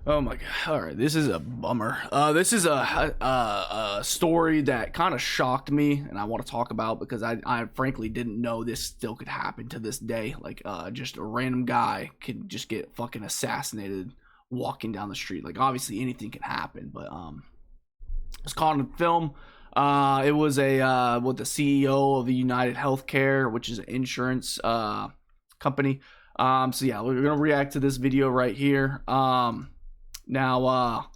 Oh my god! All right, this is a bummer. This is a story that kind of shocked me, and I want to talk about because I frankly didn't know this still could happen to this day. Like, just a random guy could just get fucking assassinated walking down the street. Like, obviously anything can happen, but it's caught on film. It was what the CEO of the United Healthcare, which is an insurance company. So yeah, we're gonna react to this video right here. Now,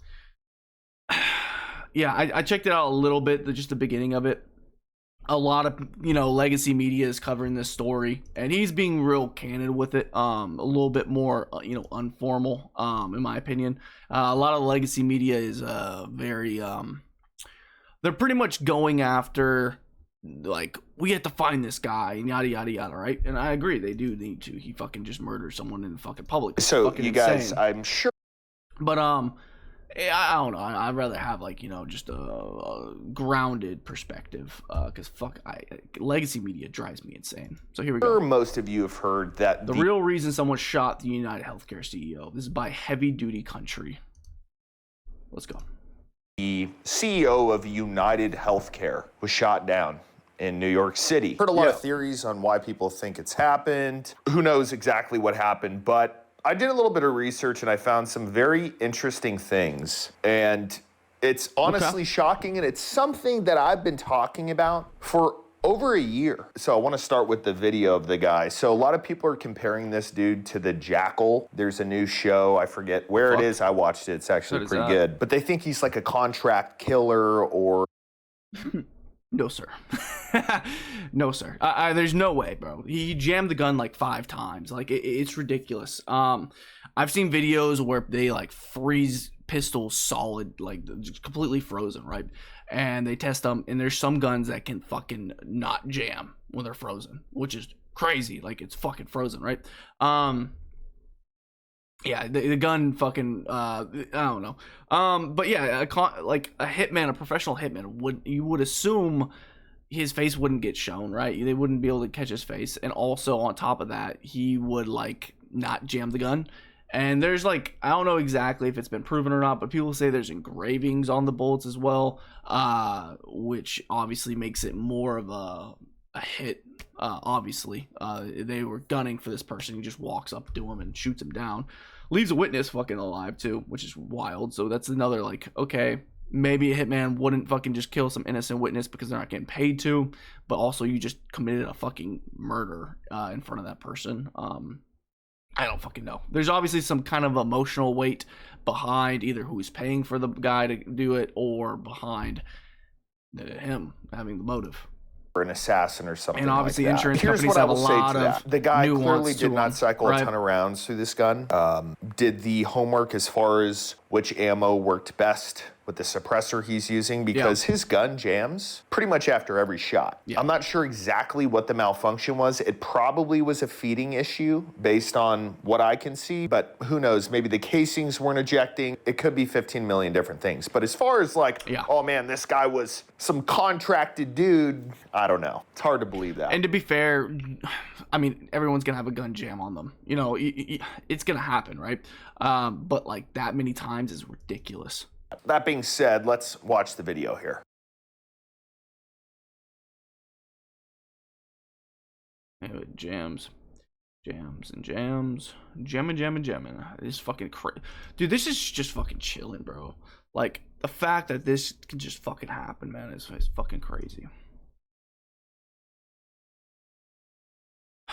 yeah, I checked it out a little bit, just the beginning of it. A lot of, legacy media is covering this story, and he's being real candid with it. A little bit more, informal, in my opinion. A lot of legacy media is very, they're pretty much going after, like, we have to find this guy and yada yada yada, right? And I agree, they do need to. He fucking just murdered someone in the fucking public. So fucking you guys, insane. I'm sure. But I don't know. I'd rather have, like, just a grounded perspective, because legacy media drives me insane. So here we go. Most of you have heard that the real reason someone shot the United Healthcare CEO. This is by Heavy Duty Country. Let's go. The CEO of United Healthcare was shot down in New York City. Heard a lot of theories on why people think it's happened. Who knows exactly what happened, but I did a little bit of research and I found some very interesting things. And it's honestly shocking, and it's something that I've been talking about for over a year. So I want to start with the video of the guy. So a lot of people are comparing this dude to the Jackal. There's a new show, I forget where it is. I watched it. It's actually pretty good. But they think he's like a contract killer or... No, sir. No, sir. There's no way, bro. He jammed the gun like 5 times. Like, it's ridiculous. I've seen videos where they, like, freeze pistols solid, like, just completely frozen, right? And they test them, and there's some guns that can fucking not jam when they're frozen, which is crazy. Like, it's fucking frozen, right? Yeah, the gun fucking, I don't know. But yeah, like a hitman, a professional hitman, you would assume his face wouldn't get shown, right? They wouldn't be able to catch his face. And also on top of that, he would, like, not jam the gun. And there's, like, I don't know exactly if it's been proven or not, but people say there's engravings on the bullets as well, which obviously makes it more of a hit. Obviously, they were gunning for this person. He just walks up to him and shoots him down, leaves a witness fucking alive too, which is wild. So that's another, like, okay, maybe a hitman wouldn't fucking just kill some innocent witness because they're not getting paid to, but also you just committed a fucking murder in front of that person. I don't fucking know. There's obviously some kind of emotional weight behind either who's paying for the guy to do it or behind him having the motive. An assassin or something. And obviously like insurance Here's companies what have I will a lot say to of that. The guy nuance clearly to did not him, cycle a ton of rounds through this gun. Did the homework as far as which ammo worked best with the suppressor he's using, because his gun jams pretty much after every shot. I'm not sure exactly what the malfunction was. It probably was a feeding issue based on what I can see, but who knows? Maybe the casings weren't ejecting. It could be 15 million different things. But as far as like, oh man, this guy was some contracted dude, I don't know. It's hard to believe that. And to be fair, I mean, everyone's gonna have a gun jam on them. It's gonna happen, right? But like that many times is ridiculous. That being said, let's watch the video here. It jams and jams, jamming. This fucking dude. This is just fucking chilling, bro. Like, the fact that this can just fucking happen, man, is fucking crazy.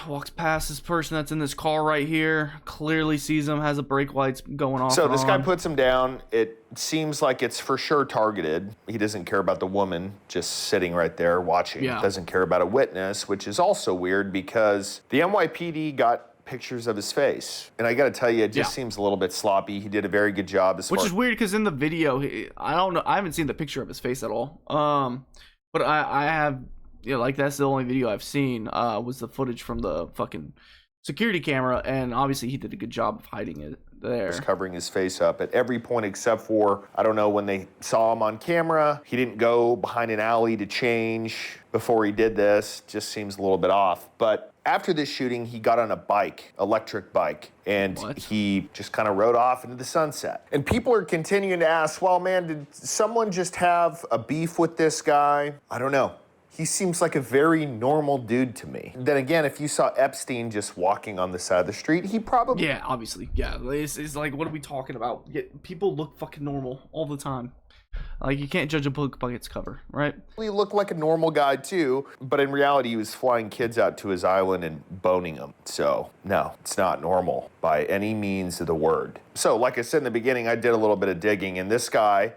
Walks past this person that's in this car right here, clearly sees him, has a brake lights going off. So this guy puts him down. It seems like it's for sure targeted. He doesn't care about the woman just sitting right there watching. Doesn't care about a witness, which is also weird because the NYPD got pictures of his face. And I got to tell you, it just seems a little bit sloppy. He did a very good job. Which is weird because in the video, I don't know, I haven't seen the picture of his face at all. But I have... Yeah, like that's the only video I've seen was the footage from the fucking security camera, and obviously he did a good job of hiding it. there. Just covering his face up at every point except for, I don't know, when they saw him on camera. He didn't go behind an alley to change before he did this. Just seems a little bit off. But after this shooting, he got on a bike, electric bike, and he just kind of rode off into the sunset. And people are continuing to ask, well, man, did someone just have a beef with this guy? I don't know. He seems like a very normal dude to me. Then again, if you saw Epstein just walking on the side of the street, he probably... Yeah, obviously. Yeah, it's like, what are we talking about? People look fucking normal all the time. Like, you can't judge a book by its cover, right? He looked like a normal guy, too. But in reality, he was flying kids out to his island and boning them. So, no, it's not normal by any means of the word. So, like I said in the beginning, I did a little bit of digging. And this guy,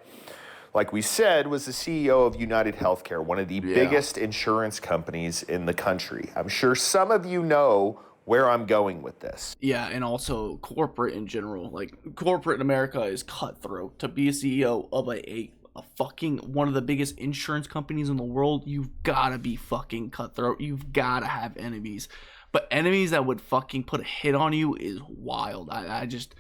like we said, was the CEO of United Healthcare, one of the biggest insurance companies in the country. I'm sure some of you know where I'm going with this. Yeah, and also corporate in general. Like, corporate in America is cutthroat. To be a CEO of a fucking one of the biggest insurance companies in the world, you've gotta be fucking cutthroat. You've gotta have enemies. But enemies that would fucking put a hit on you is wild. I just...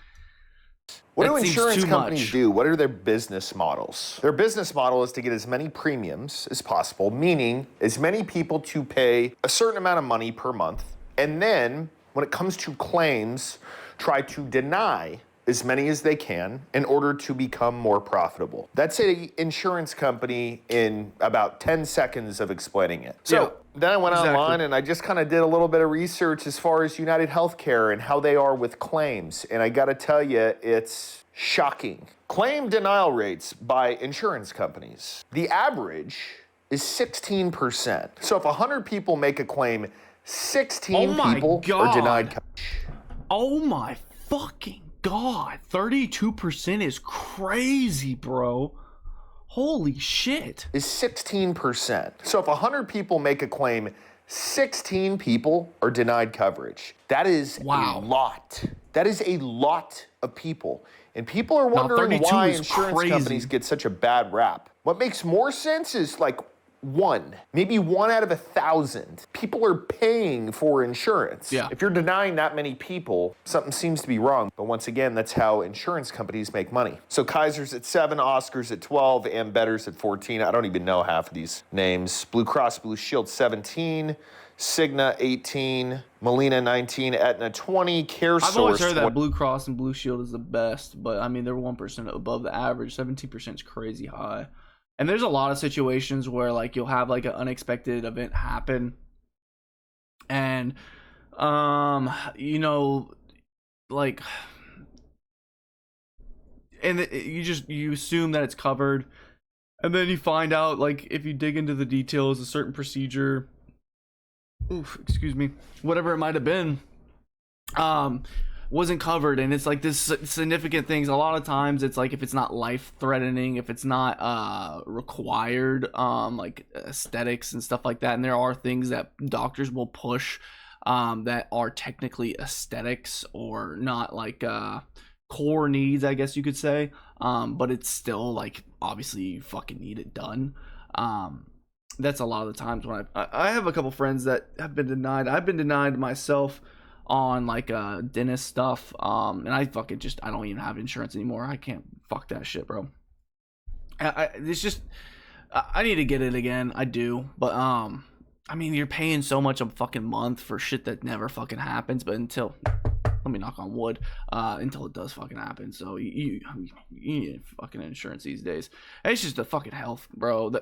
What do insurance companies do? What are their business models? Their business model is to get as many premiums as possible, meaning as many people to pay a certain amount of money per month. And then, when it comes to claims, try to deny as many as they can in order to become more profitable. That's an insurance company in about 10 seconds of explaining it. So then I went online and I just kind of did a little bit of research as far as United Healthcare and how they are with claims. And I gotta tell you, it's shocking. Claim denial rates by insurance companies. The average is 16%. So if 100 people make a claim, 16 people are denied coverage. Oh my fucking God, 32% is crazy, bro. Holy shit. Is 16%. So if 100 people make a claim, 16 people are denied coverage. That is a lot. That is a lot of people. And people are wondering why insurance companies get such a bad rap. What makes more sense is like maybe 1 out of 1,000 people are paying for insurance. Yeah. If you're denying that many people, something seems to be wrong. But once again, that's how insurance companies make money. So Kaiser's at 7, Oscar's at 12, Ambetter's at 14. I don't even know half of these names. Blue Cross Blue Shield 17, Cigna 18, Molina 19, Aetna 20, CareSource. I've always heard that Blue Cross and Blue Shield is the best, but I mean they're 1% above the average. 17% is crazy high. And there's a lot of situations where like you'll have like an unexpected event happen, and you know, like, and you assume that it's covered, and then you find out, like, if you dig into the details, a certain procedure, whatever it might have been, wasn't covered. And it's like this significant things. A lot of times it's like if it's not life threatening, if it's not required, like aesthetics and stuff like that. And there are things that doctors will push that are technically aesthetics or not like core needs, I guess you could say, but it's still like obviously you fucking need it done. That's a lot of the times when I have a couple friends that have been denied. I've been denied myself on like dentist stuff, and I fucking just I don't even have insurance anymore. I can't fuck that shit, bro. It's just I need to get it again. I do, but I mean, you're paying so much a fucking month for shit that never fucking happens. But until, let me knock on wood, until it does fucking happen. So you need fucking insurance these days. It's just the fucking health, bro.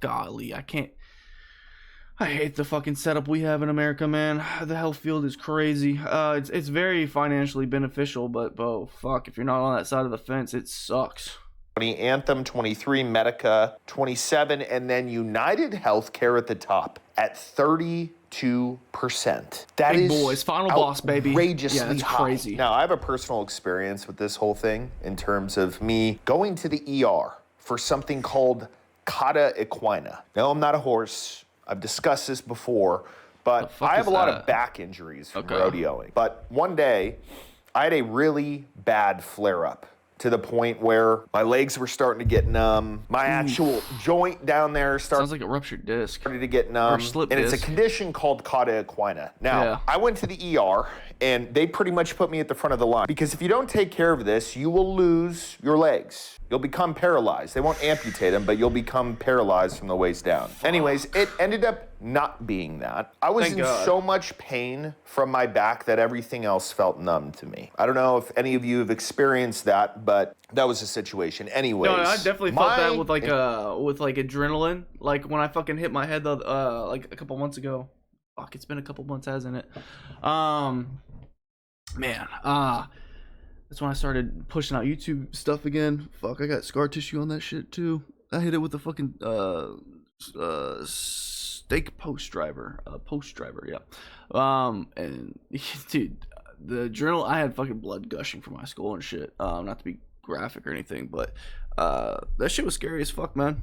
Golly, I hate the fucking setup we have in America, man. The health field is crazy. It's very financially beneficial, but bro, fuck, if you're not on that side of the fence, it sucks. Anthem 23, Medica 27, and then United Healthcare at the top at 32%. That Big is boys, final boss, baby. Outrageously high. Crazy. Now, I have a personal experience with this whole thing in terms of me going to the ER for something called cauda equina. Now, I'm not a horse. I've discussed this before, but I have a lot of back injuries from rodeoing. But one day, I had a really bad flare-up to the point where my legs were starting to get numb. My actual joint down there sounds like a ruptured disc. Started to get numb. Slip and disc. It's a condition called cauda equina. Now, I went to the ER and they pretty much put me at the front of the line because if you don't take care of this, you will lose your legs. You'll become paralyzed. They won't amputate them, but you'll become paralyzed from the waist down. Anyways, it ended up not being that. I was in so much pain from my back that everything else felt numb to me. I don't know if any of you have experienced that, but that was the situation. Anyways. No, I definitely felt that with like adrenaline. Like when I fucking hit my head like a couple months ago. Fuck, it's been a couple months, hasn't it? That's when I started pushing out YouTube stuff again. Fuck, I got scar tissue on that shit too. I hit it with a fucking steak post driver, yeah. And dude, the adrenaline, I had fucking blood gushing from my skull and shit. Not to be graphic or anything, but that shit was scary as fuck, man.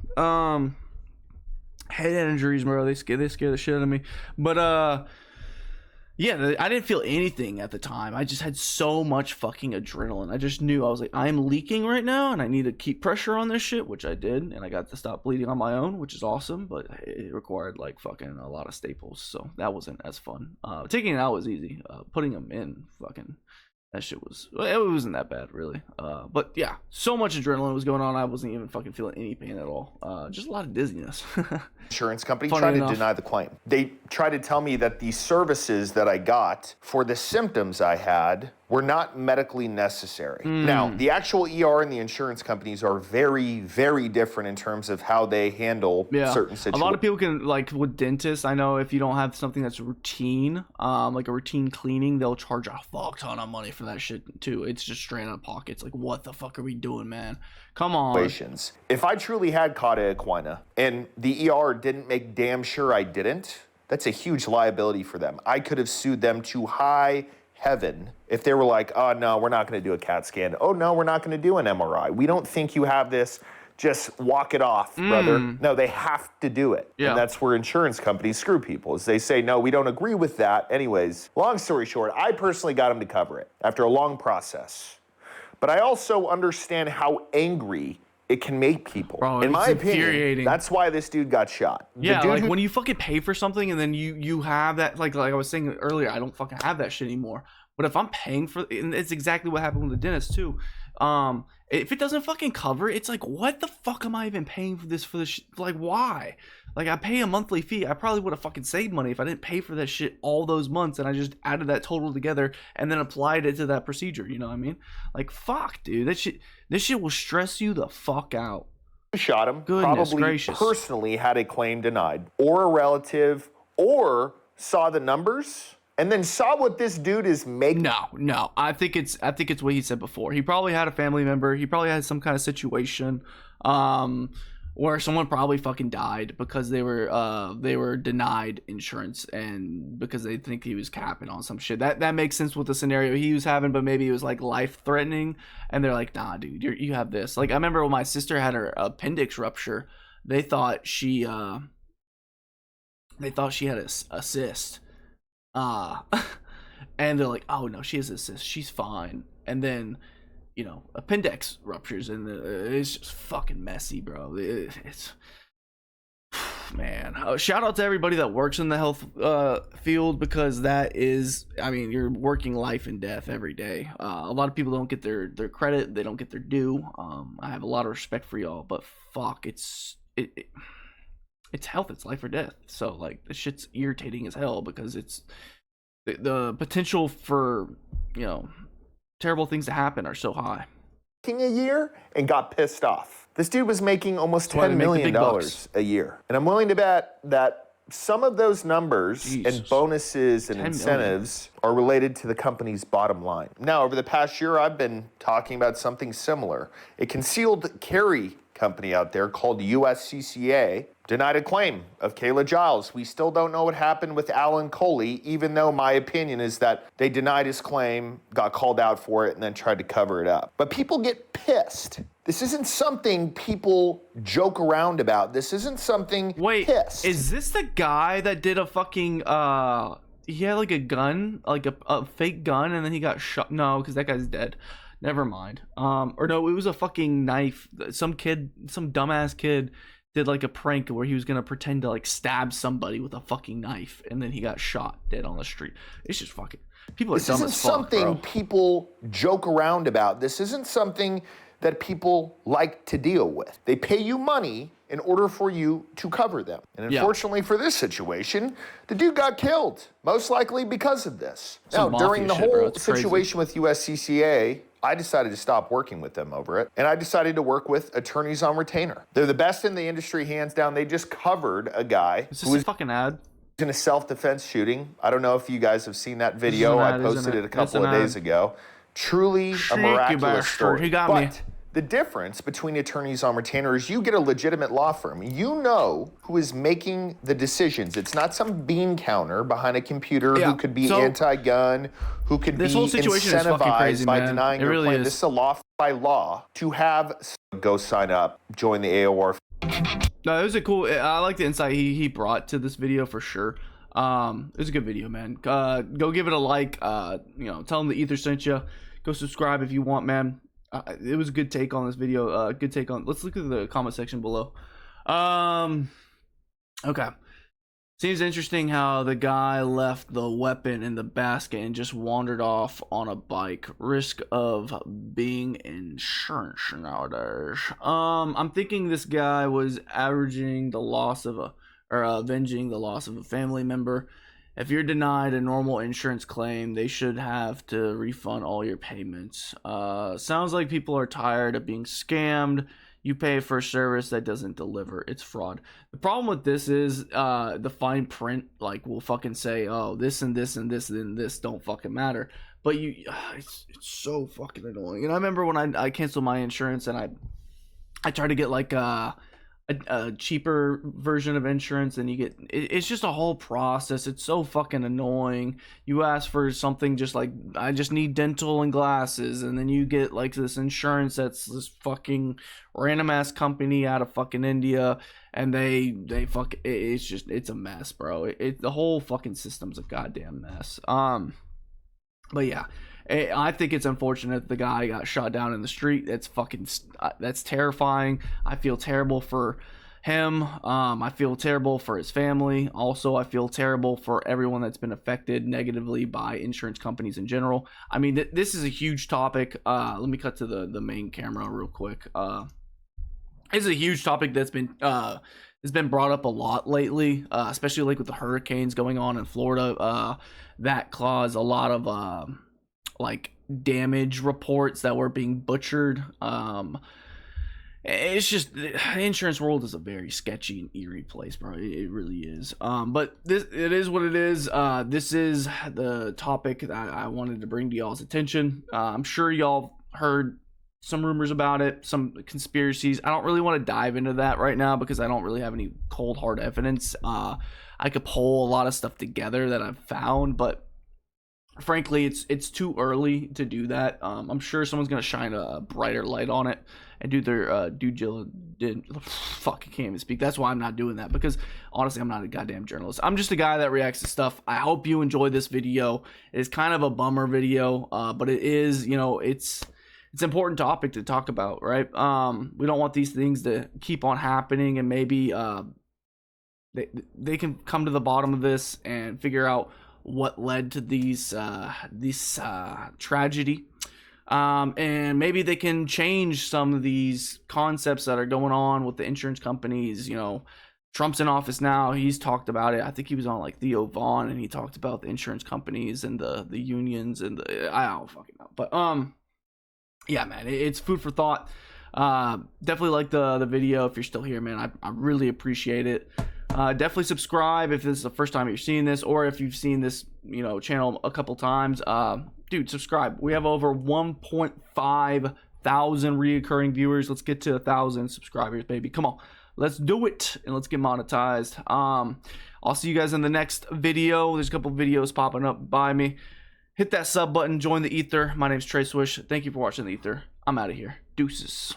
Head injuries, bro. They scare the shit out of me. But yeah, I didn't feel anything at the time. I just had so much fucking adrenaline. I just knew, I was like, I'm leaking right now and I need to keep pressure on this shit, which I did, and I got to stop bleeding on my own, which is awesome, but it required like fucking a lot of staples, so that wasn't as fun. Taking it out was easy. Putting them in, fucking, that shit it wasn't that bad really. But yeah, so much adrenaline was going on, I wasn't even fucking feeling any pain at all. Just a lot of dizziness. Insurance company tried to deny the claim. They tried to tell me that the services that I got for the symptoms I had were not medically necessary. Now, the actual ER and the insurance companies are very, very different in terms of how they handle certain situations. A lot of people can, like with dentists, I know if you don't have something that's routine, like a routine cleaning, they'll charge a fuck ton of money for that shit too. It's just straight out of pocket. It's like, what the fuck are we doing, man? Come on. If I truly had cauda equina and the ER didn't make damn sure I didn't, that's a huge liability for them. I could have sued them to high heaven if they were like, oh no, we're not going to do a CAT scan. Oh no, we're not going to do an MRI. We don't think you have this. Just walk it off, brother. No, they have to do it. And that's where insurance companies screw people, is they say, no, we don't agree with that. Anyways, long story short, I personally got them to cover it after a long process. But I also understand how angry it can make people. Bro, in my opinion, that's why this dude got shot. Yeah, like when you fucking pay for something and then you have that, like I was saying earlier, I don't fucking have that shit anymore. But if I'm paying for, and it's exactly what happened with the dentist too. If it doesn't fucking cover, it's like, what the fuck am I even paying for this? Like, why? Like, I pay a monthly fee. I probably would have fucking saved money if I didn't pay for that shit all those months and I just added that total together and then applied it to that procedure. You know what I mean? Like, fuck, dude. This shit will stress you the fuck out. Shot him. Goodness probably gracious. Personally had a claim denied, or a relative, or saw the numbers and then saw what this dude is making. No. I think it's what he said before. He probably had a family member. He probably had some kind of situation where someone probably fucking died because they were denied insurance and because they think he was capping on some shit. That makes sense with the scenario he was having, but maybe it was like life threatening and they're like, nah, dude, you have this. Like I remember when my sister had her appendix rupture, they thought she had a cyst. And they're like, oh no, she has a cyst, she's fine. And then, you know, appendix ruptures and it's just fucking messy, bro. It's man, shout out to everybody that works in the health field, because that is, I mean, you're working life and death every day. A lot of people don't get their credit, they don't get their due. I have a lot of respect for y'all, but fuck, it's health, it's life or death. So like this shit's irritating as hell because it's the potential for, you know, terrible things to happen are so high. A year and got pissed off. This dude was making almost $10 million a year. And I'm willing to bet that some of those numbers and bonuses and incentives are related to the company's bottom line. Now, over the past year, I've been talking about something similar. A concealed carry company out there called USCCA denied a claim of Kayla Giles. We still don't know what happened with Alan Coley, even though my opinion is that they denied his claim, got called out for it, and then tried to cover it up. But people get pissed. This isn't something people joke around about. This isn't something pissed. Is this the guy that did a fucking, he had like a gun, like a fake gun, and then he got shot? No, because that guy's dead. Never mind. Or no, it was a fucking knife. Some dumbass kid did like a prank where he was gonna pretend to like stab somebody with a fucking knife, and then he got shot dead on the street. It's just fucking, people are dumb as fuck, bro. This isn't something people joke around about. This isn't something that people like to deal with. They pay you money in order for you to cover them. And unfortunately for this situation, the dude got killed, most likely because of this. Now, during the whole situation with USCCA, I decided to stop working with them over it, and I decided to work with attorneys on retainer. They're the best in the industry, hands down. They just covered a guy who was a fucking ad in a self-defense shooting. I don't know if you guys have seen that video. I posted it a couple of days ago. Truly a miraculous story. He got me. The difference between attorneys on retainer is you get a legitimate law firm. You know who is making the decisions. It's not some bean counter behind a computer who could be anti-gun, who could be incentivized crazy, by denying your claim. This is a law by law to have go sign up, join the AOR. No, it was a cool. I like the insight he brought to this video for sure. It was a good video, man. Go give it a like. You know, tell them the Ether sent you. Go subscribe if you want, man. It was a good take on this video. Good take on. Let's look at the comment section below. Okay. Seems interesting how the guy left the weapon in the basket and just wandered off on a bike. Risk of being insurance nowadays. I'm thinking this guy was avenging the loss of a family member. If you're denied a normal insurance claim, they should have to refund all your payments. Sounds like people are tired of being scammed. You pay for a service that doesn't deliver. It's fraud. The problem with this is the fine print, like, will fucking say, oh, this and this and this and this don't fucking matter. But it's so fucking annoying. And I remember when I canceled my insurance and I tried to get like a cheaper version of insurance, and you get it's just a whole process. It's so fucking annoying. You ask for something just like, I just need dental and glasses, and then you get like this insurance that's this fucking random ass company out of fucking India, and they fuck, it's a mess, bro. The whole fucking system's a goddamn mess. But yeah, I think it's unfortunate the guy got shot down in the street. That's terrifying. I feel terrible for him. I feel terrible for his family. Also, I feel terrible for everyone that's been affected negatively by insurance companies in general. I mean, this is a huge topic. Let me cut to the main camera real quick. This is a huge topic that's been brought up a lot lately, especially like with the hurricanes going on in Florida. That caused a lot of like damage reports that were being butchered. It's just, the insurance world is a very sketchy and eerie place, bro. It really is. But it is what it is. This is the topic that I wanted to bring to y'all's attention. I'm sure y'all heard some rumors about it, some conspiracies. I don't really want to dive into that right now because I don't really have any cold hard evidence. I could pull a lot of stuff together that I've found, but frankly, it's too early to do that. I'm sure someone's gonna shine a brighter light on it and do their due diligence. Fuck, I can't even speak. That's why I'm not doing that, because honestly, I'm not a goddamn journalist. I'm just a guy that reacts to stuff. I hope you enjoy this video. It's kind of a bummer video, but it is, you know, it's important topic to talk about, right? We don't want these things to keep on happening, and maybe they can come to the bottom of this and figure out what led to this tragedy, and maybe they can change some of these concepts that are going on with the insurance companies. You know, Trump's in office now. He's talked about it. I think he was on like Theo Vaughn, and he talked about the insurance companies and the unions and I don't fucking know. But yeah, man, it's food for thought. Definitely like the video if you're still here, man. I really appreciate it. Definitely subscribe if this is the first time you're seeing this, or if you've seen this, you know, channel a couple times. Dude, subscribe. We have over 1.5 thousand reoccurring viewers. Let's get to 1,000 subscribers, baby. Come on, let's do it, and let's get monetized. I'll see you guys in the next video. There's a couple videos popping up by me. Hit that sub button, join the Ether. My name's Trey Swish. Thank you for watching the Ether. I'm out of here. Deuces.